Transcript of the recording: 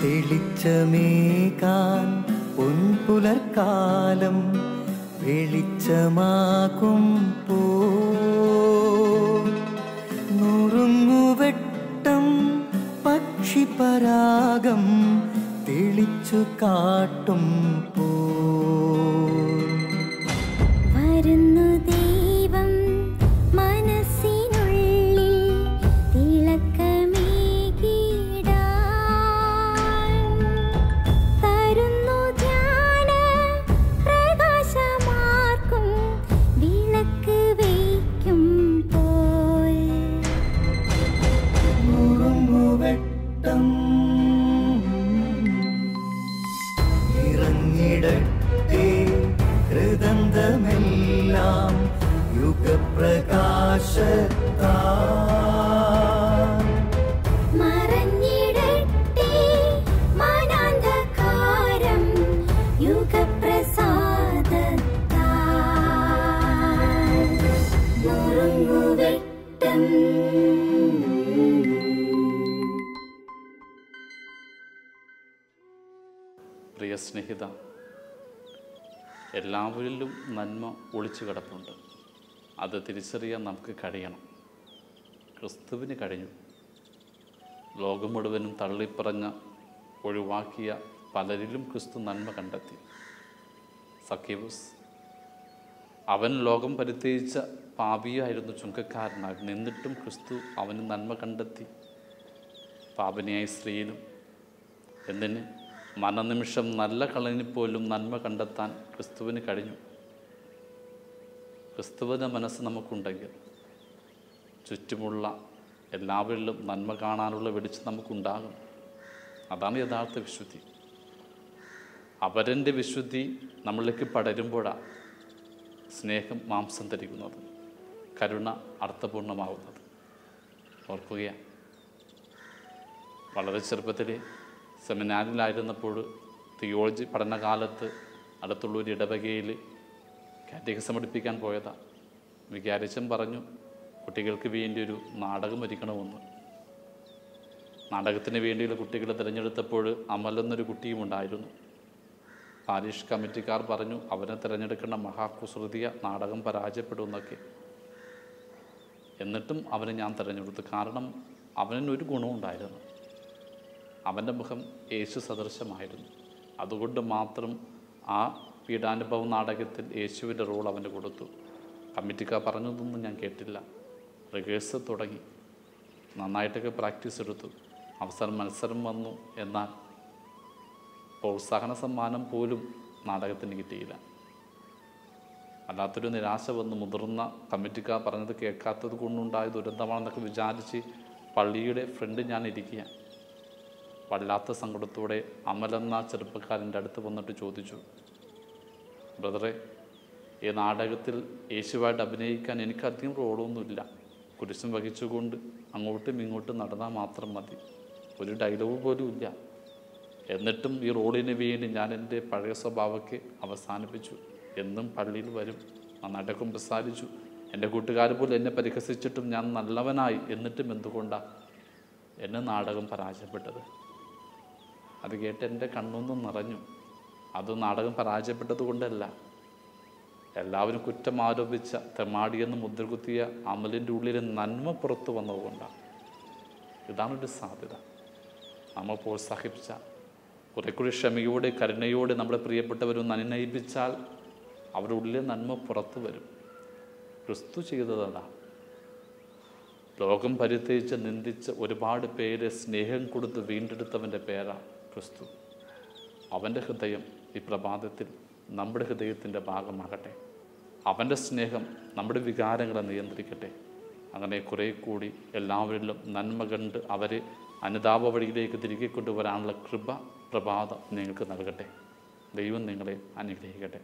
തെളിച്ചമേകാൻ പൊൻപുലർക്കാലം വെളിച്ചമാകുമ്പോ നുറുങ്ങുവെട്ടം പക്ഷിപരാഗം തെളിച്ചു കാട്ടുമ്പോ വരുന്നു ദൈവം മനസ്സിനുള്ളിൽ തിളക്കമേകിടാൻ തരുന്നു ധ്യാന പ്രകാശമാർക്കും വിളക്ക് വയ്ക്കുമ്പോൾ നുറുങ്ങുവെട്ടം ഇറങ്ങിടട്ടെ ഹൃദന്തമെല്ലാം യുഗപ്രകാശത്താൽ മറഞ്ഞിടട്ടെ മനാന്ധകാരം യുഗപ്രസാദത്താൽ നുറുങ്ങുവെട്ടം. പ്രിയ സ്നേഹിത, എല്ലാവരിലും നന്മ ഒളിച്ചു കിടപ്പുണ്ട്. അത് തിരിച്ചറിയാൻ നമുക്ക് കഴിയണം. ക്രിസ്തുവിന് കഴിഞ്ഞു. ലോകം മുഴുവനും തള്ളിപ്പറഞ്ഞ ഒഴിവാക്കിയ പലരിലും ക്രിസ്തു നന്മ കണ്ടെത്തി. സഖ്യവൂസ്, അവൻ ലോകം പരിത്യജിച്ച പാപിയായിരുന്നു, ചുങ്കക്കാരനായിരുന്നു. എന്നിട്ടും ക്രിസ്തു അവന് നന്മ കണ്ടെത്തി. പാപിനിയായ സ്ത്രീയിലും എന്തിന് മനനിമിഷം നല്ല കളനിൽ പോലും നന്മ കണ്ടെത്താൻ ക്രിസ്തുവിന് കഴിഞ്ഞു. ക്രിസ്തുവിൻ്റെ മനസ്സ് നമുക്കുണ്ടെങ്കിൽ ചുറ്റുമുള്ള എല്ലാവരിലും നന്മ കാണാനുള്ള വെളിച്ചം നമുക്കുണ്ടാകും. അതാണ് യഥാർത്ഥ വിശുദ്ധി. അവരൻ്റെ വിശുദ്ധി നമ്മളിലേക്ക് പടരുമ്പോഴാണ് സ്നേഹം മാംസം ധരിക്കുന്നത്, കരുണ അർത്ഥപൂർണമാകുന്നത്. ഓർക്കുകയാണ്, വളരെ ചെറുപ്പത്തിൽ സെമിനാരിലായിരുന്നപ്പോൾ തിയോളജി പഠനകാലത്ത് അടുത്തുള്ളൊരു ഇടവകയിൽ കാറ്റഗിസം പഠിപ്പിക്കാൻ പോയതാണ്. വികാരിച്ചൻ പറഞ്ഞു, കുട്ടികൾക്ക് വേണ്ടി ഒരു നാടകം ഒരുക്കണമെന്ന്. നാടകത്തിന് വേണ്ടിയുള്ള കുട്ടികളെ തിരഞ്ഞെടുത്തപ്പോൾ അമൽ എന്നൊരു കുട്ടിയും ഉണ്ടായിരുന്നു. പാരീഷ് കമ്മിറ്റിക്കാർ പറഞ്ഞു, അവനെ തിരഞ്ഞെടുക്കേണ്ട മഹാകുസൃതിയ നാടകം പരാജയപ്പെടുമെന്നൊക്കെ. എന്നിട്ടും അവനെ ഞാൻ തിരഞ്ഞെടുത്തു. കാരണം അവനൊരു ഗുണമുണ്ടായിരുന്നു. അവൻ്റെ മുഖം യേശു സദൃശമായിരുന്നു. അതുകൊണ്ട് മാത്രം ആ പീഡാനുഭവ നാടകത്തിൽ യേശുവിൻ്റെ റോൾ അവന് കൊടുത്തു. കമ്മിറ്റിക്കാർ പറഞ്ഞതൊന്നും ഞാൻ കേട്ടില്ല. റിഹേഴ്സൽ തുടങ്ങി, നന്നായിട്ടൊക്കെ പ്രാക്ടീസ് എടുത്തു. അവസാനം മത്സരം വന്നു. എന്നാൽ പ്രോത്സാഹന സമ്മാനം പോലും നാടകത്തിന് കിട്ടിയില്ല. അല്ലാത്തൊരു നിരാശ വന്ന്. മുതിർന്ന കമ്മിറ്റിക്കാർ പറഞ്ഞത് കേൾക്കാത്തത് കൊണ്ടുണ്ടായ ദുരന്തമാണെന്നൊക്കെ വിചാരിച്ച് പള്ളിയുടെ ഫ്രണ്ട് ഞാൻ ഇരിക്കുക. വല്ലാത്ത സങ്കടത്തോടെ അമലെന്ന ചെറുപ്പക്കാരൻ്റെ അടുത്ത് വന്നിട്ട് ചോദിച്ചു, ബ്രദറെ, ഈ നാടകത്തിൽ യേശുവായിട്ട് അഭിനയിക്കാൻ എനിക്കധികം റോളൊന്നുമില്ല. കുരിശും വഹിച്ചുകൊണ്ട് അങ്ങോട്ടും ഇങ്ങോട്ടും നടന്നാൽ മാത്രം മതി. ഒരു ഡയലോഗ് പോലും ഇല്ല. എന്നിട്ടും ഈ റോളിന് വേണ്ടി ഞാൻ എൻ്റെ പഴയ സ്വഭാവമൊക്കെ അവസാനിപ്പിച്ചു. എന്നും പള്ളിയിൽ വരും, നന്നായിട്ടൊക്കെ സംസാരിച്ചു. എൻ്റെ കൂട്ടുകാർ പോലും എന്നെ പരിഹസിച്ചിട്ടും ഞാൻ നല്ലവനായി. എന്നിട്ടും എന്തുകൊണ്ടാണ് എന്നെ നാടകം പരാജയപ്പെട്ടത്? അത് കേട്ട് എൻ്റെ കണ്ണൊന്നും നിറഞ്ഞു. അത് നാടകം പരാജയപ്പെട്ടത് കൊണ്ടല്ല, എല്ലാവരും കുറ്റം ആരോപിച്ച തെമാടിയെന്ന് മുദ്രകുത്തിയ അമലിൻ്റെ ഉള്ളിലെ നന്മ പുറത്തു വന്നതുകൊണ്ടാണ്. ഇതാണൊരു സാധ്യത. നമ്മൾ പ്രോത്സാഹിപ്പിച്ച, കുറേക്കൂടി ക്ഷമയോടെ കരുണയോടെ നമ്മുടെ പ്രിയപ്പെട്ടവരൊന്ന് അനുനയിപ്പിച്ചാൽ അവരുടെ ഉള്ളിലെ നന്മ പുറത്തു വരും. ക്രിസ്തു ചെയ്തതാണ്. ലോകം പരിത്യജിച്ച് നിന്ദിച്ച് ഒരുപാട് പേര് സ്നേഹം കൊടുത്ത് വീണ്ടെടുത്തവൻ്റെ പേരാണ് ക്രിസ്തു. അവൻ്റെ ഹൃദയം ഈ പ്രഭാതത്തിൽ നമ്മുടെ ഹൃദയത്തിൻ്റെ ഭാഗമാകട്ടെ. അവൻ്റെ സ്നേഹം നമ്മുടെ വികാരങ്ങളെ നിയന്ത്രിക്കട്ടെ. അങ്ങനെ കുറേ കൂടി എല്ലാവരിലും നന്മ കണ്ട് അവരെ അനുതാപ വഴിയിലേക്ക് തിരികെ കൊണ്ടുവരാനുള്ള കൃപ പ്രഭാതം നിങ്ങൾക്ക് നൽകട്ടെ. ദൈവം നിങ്ങളെ അനുഗ്രഹിക്കട്ടെ.